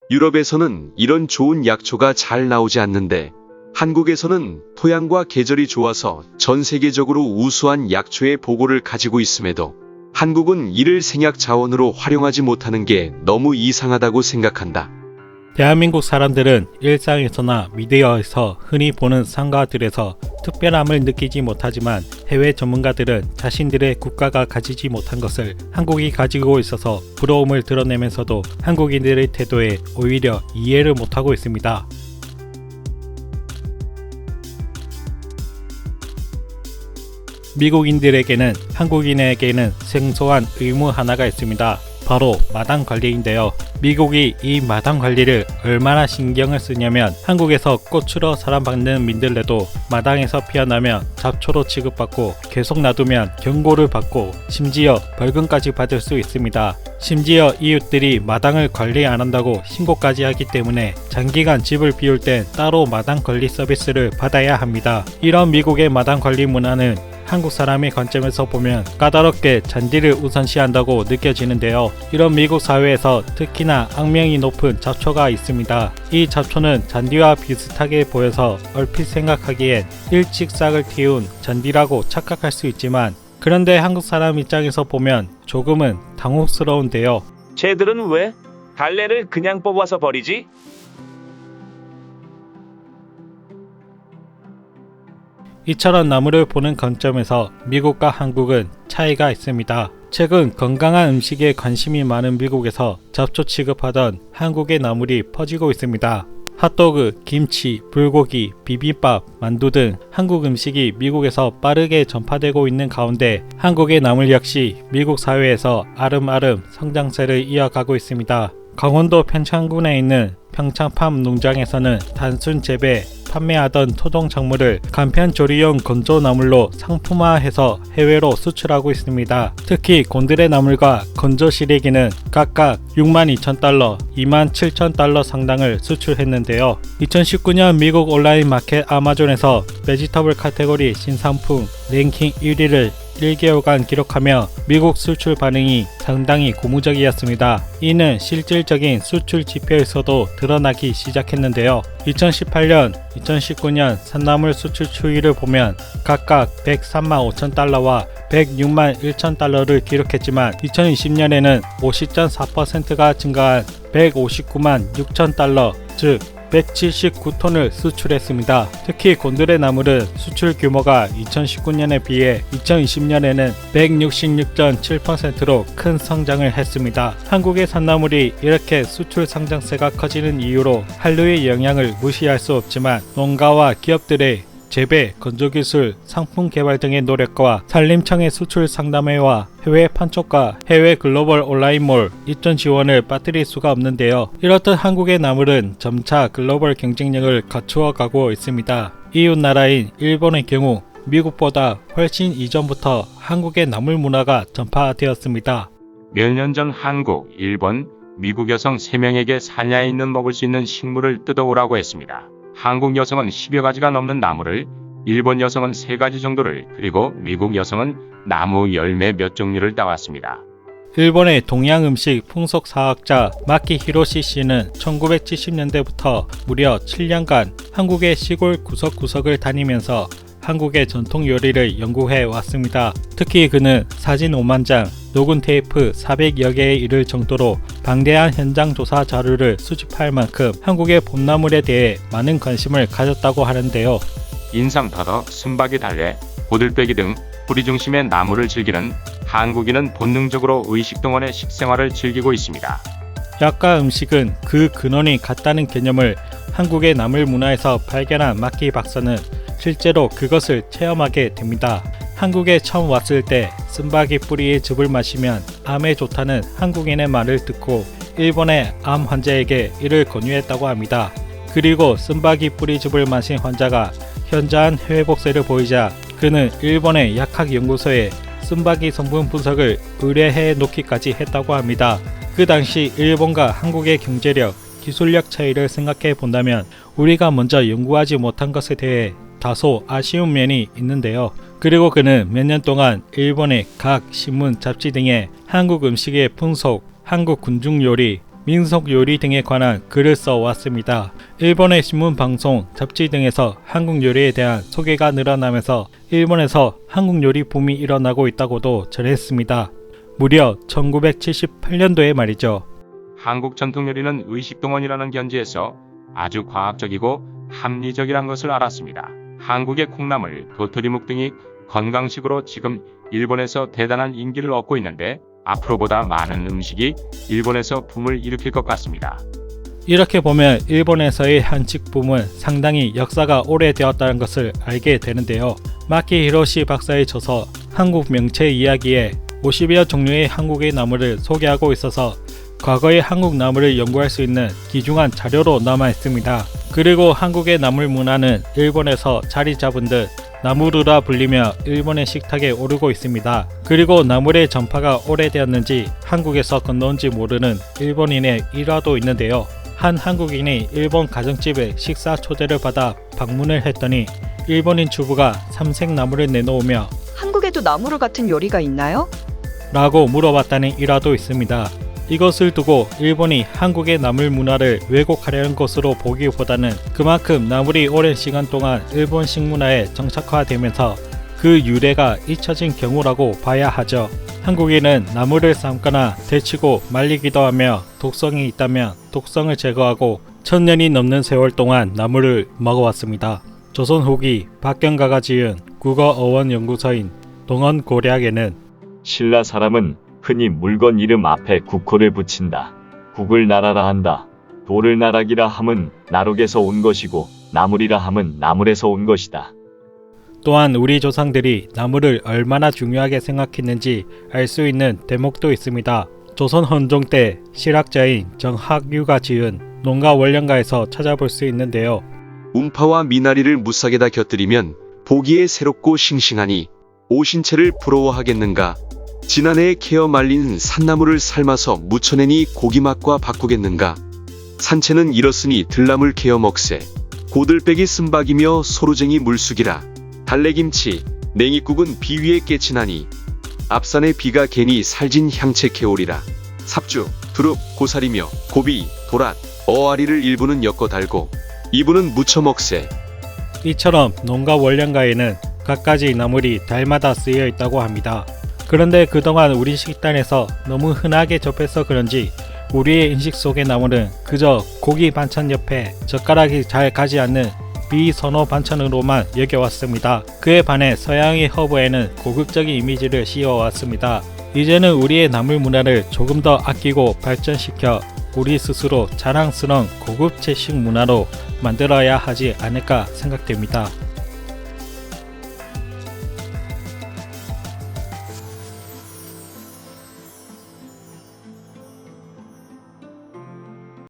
유럽에서는 이런 좋은 약초가 잘 나오지 않는데 한국에서는 토양과 계절이 좋아서 전 세계적으로 우수한 약초의 보고를 가지고 있음에도 한국은 이를 생약 자원으로 활용하지 못하는 게 너무 이상하다고 생각한다. 대한민국 사람들은 일상에서나 미디어에서 흔히 보는 상가들에서 특별함을 느끼지 못하지만 해외 전문가들은 자신들의 국가가 가지지 못한 것을 한국이 가지고 있어서 부러움을 드러내면서도 한국인들의 태도에 오히려 이해를 못하고 있습니다. 미국인들에게는 한국인에게는 생소한 의무 하나가 있습니다. 바로 마당 관리인데요. 미국이 이 마당 관리를 얼마나 신경을 쓰냐면 한국에서 꽃으로 사랑받는 민들레도 마당에서 피어나면 잡초로 취급받고 계속 놔두면 경고를 받고 심지어 벌금까지 받을 수 있습니다. 심지어 이웃들이 마당을 관리 안 한다고 신고까지 하기 때문에 장기간 집을 비울 땐 따로 마당 관리 서비스를 받아야 합니다. 이런 미국의 마당 관리 문화는 한국 사람의 관점에서 보면 까다롭게 잔디를 우선시한다고 느껴지는데요. 이런 미국 사회에서 특히나 악명이 높은 잡초가 있습니다. 이 잡초는 잔디와 비슷하게 보여서 얼핏 생각하기엔 일찍 싹을 틔운 잔디라고 착각할 수 있지만 그런데 한국 사람 입장에서 보면 조금은 당혹스러운데요. 쟤들은 왜 달래를 그냥 뽑아서 버리지? 이처럼 나무를 보는 관점에서 미국과 한국은 차이가 있습니다. 최근 건강한 음식에 관심이 많은 미국에서 잡초 취급하던 한국의 나물이 퍼지고 있습니다. 핫도그, 김치, 불고기, 비빔밥, 만두 등 한국 음식이 미국에서 빠르게 전파되고 있는 가운데 한국의 나물 역시 미국 사회에서 아름아름 성장세를 이어가고 있습니다. 강원도 평창군에 있는 평창팜 농장에서는 단순 재배, 판매하던 토종 작물을 간편 조리용 건조나물로 상품화해서 해외로 수출하고 있습니다. 특히 곤드레 나물과 건조 시래기는 각각 62,000달러, 27,000달러 상당을 수출했는데요. 2019년 미국 온라인 마켓 아마존에서 베지터블 카테고리 신상품 랭킹 1위를 1개월간 기록하며 미국 수출 반응이 상당히 고무적이었습니다. 이는 실질적인 수출 지표에서도 드러나기 시작했는데요. 2018년, 2019년 산나물 수출 추이를 보면 각각 103만 5천 달러와 106만 1천 달러를 기록했지만 2020년에는 50.4%가 증가한 159만 6천 달러, 즉 179톤을 수출했습니다. 특히 곤드레 나물은 수출 규모가 2019년에 비해 2020년에는 166.7%로 큰 성장을 했습니다. 한국의 산나물이 이렇게 수출 상장세가 커지는 이유로 한류의 영향을 무시할 수 없지만 농가와 기업들의 재배, 건조기술, 상품 개발 등의 노력과 산림청의 수출 상담회와 해외 판촉과 해외 글로벌 온라인몰 입점 지원을 빠뜨릴 수가 없는데요. 이렇듯 한국의 나물은 점차 글로벌 경쟁력을 갖추어 가고 있습니다. 이웃 나라인 일본의 경우 미국보다 훨씬 이전부터 한국의 나물 문화가 전파되었습니다. 몇 년 전 한국, 일본, 미국 여성 3명에게 산야에 있는 먹을 수 있는 식물을 뜯어오라고 했습니다. 한국 여성은 10여 가지가 넘는 나무를, 일본 여성은 3가지 정도를, 그리고 미국 여성은 나무 열매 몇 종류를 따왔습니다. 일본의 동양음식 풍속사학자 마키 히로시 씨는 1970년대부터 무려 7년간 한국의 시골 구석구석을 다니면서 한국의 전통 요리를 연구해 왔습니다. 특히 그는 사진 5만 장, 녹음 테이프 400여 개에 이를 정도로 방대한 현장 조사 자료를 수집할 만큼 한국의 봄나물에 대해 많은 관심을 가졌다고 하는데요. 인삼타더, 순박이 달래, 고들빼기 등 뿌리 중심의 나물을 즐기는 한국인은 본능적으로 의식동원의 식생활을 즐기고 있습니다. 약과 음식은 그 근원이 같다는 개념을 한국의 나물 문화에서 발견한 마키 박사는 실제로 그것을 체험하게 됩니다. 한국에 처음 왔을 때 쓴바기 뿌리의 즙을 마시면 암에 좋다는 한국인의 말을 듣고 일본의 암 환자에게 이를 권유했다고 합니다. 그리고 쓴바기 뿌리즙을 마신 환자가 현저한 회복세를 보이자 그는 일본의 약학연구소에 쓴바기 성분 분석을 의뢰해 놓기까지 했다고 합니다. 그 당시 일본과 한국의 경제력, 기술력 차이를 생각해 본다면 우리가 먼저 연구하지 못한 것에 대해 다소 아쉬운 면이 있는데요. 그리고 그는 몇 년 동안 일본의 각 신문, 잡지 등에 한국 음식의 풍속, 한국 군중 요리, 민속 요리 등에 관한 글을 써왔습니다. 일본의 신문, 방송, 잡지 등에서 한국 요리에 대한 소개가 늘어나면서 일본에서 한국 요리 붐이 일어나고 있다고도 전했습니다. 무려 1978년도에 말이죠. 한국 전통 요리는 의식동원이라는 견지에서 아주 과학적이고 합리적이란 것을 알았습니다. 한국의 콩나물, 도토리묵 등이 건강식으로 지금 일본에서 대단한 인기를 얻고 있는데 앞으로보다 많은 음식이 일본에서 붐을 일으킬 것 같습니다. 이렇게 보면 일본에서의 한식 붐은 상당히 역사가 오래되었다는 것을 알게 되는데요. 마키 히로시 박사의 저서 한국 명체 이야기에 50여 종류의 한국의 나물을 소개하고 있어서 과거의 한국 나물을 연구할 수 있는 귀중한 자료로 남아 있습니다. 그리고 한국의 나물 문화는 일본에서 자리 잡은 듯 나무루라 불리며 일본의 식탁에 오르고 있습니다. 그리고 나물의 전파가 오래되었는지 한국에서 건너온지 모르는 일본인의 일화도 있는데요. 한 한국인이 일본 가정집에 식사 초대를 받아 방문을 했더니 일본인 주부가 삼색 나물을 내놓으며 한국에도 나무루 같은 요리가 있나요? 라고 물어봤다는 일화도 있습니다. 이것을 두고 일본이 한국의 나물 문화를 왜곡하려는 것으로 보기보다는 그만큼 나물이 오랜 시간 동안 일본 식문화에 정착화되면서 그 유래가 잊혀진 경우라고 봐야 하죠. 한국인은 나물을 삶거나 데치고 말리기도 하며 독성이 있다면 독성을 제거하고 1000년이 넘는 세월 동안 나물을 먹어왔습니다. 조선 후기 박경가가 지은 국어어원연구서인 동원고략에는 신라 사람은 흔히 물건 이름 앞에 국호를 붙인다. 국을 나라라 한다. 돌을 나락이라 함은 나룩에서 온 것이고 나물이라 함은 나물에서 온 것이다. 또한 우리 조상들이 나물을 얼마나 중요하게 생각했는지 알 수 있는 대목도 있습니다. 조선 헌종 때 실학자인 정학유가 지은 농가원령가에서 찾아볼 수 있는데요. 움파와 미나리를 무싹에다 곁들이면 보기에 새롭고 싱싱하니 오신채를 부러워하겠는가. 지난해에 캐어 말린 산나물을 삶아서 무쳐내니 고기맛과 바꾸겠는가. 산채는 이렇으니 들나물 캐어 먹세. 고들빼기 쓴박이며 소루쟁이 물쑥이라. 달래김치, 냉이국은 비 위에 깨치나니. 앞산에 비가 개니 살진 향채 캐오리라. 삽주, 두릅, 고사리며 고비, 도랏, 어아리를 일부는 엮어 달고 이부는 무쳐 먹세. 이처럼 농가원령가에는 갖가지 나물이 달마다 쓰여 있다고 합니다. 그런데 그동안 우리 식단에서 너무 흔하게 접해서 그런지 우리의 인식 속의 나물은 그저 고기 반찬 옆에 젓가락이 잘 가지 않는 비선호 반찬으로만 여겨왔습니다. 그에 반해 서양의 허브에는 고급적인 이미지를 씌워왔습니다. 이제는 우리의 나물 문화를 조금 더 아끼고 발전시켜 우리 스스로 자랑스러운 고급 채식 문화로 만들어야 하지 않을까 생각됩니다.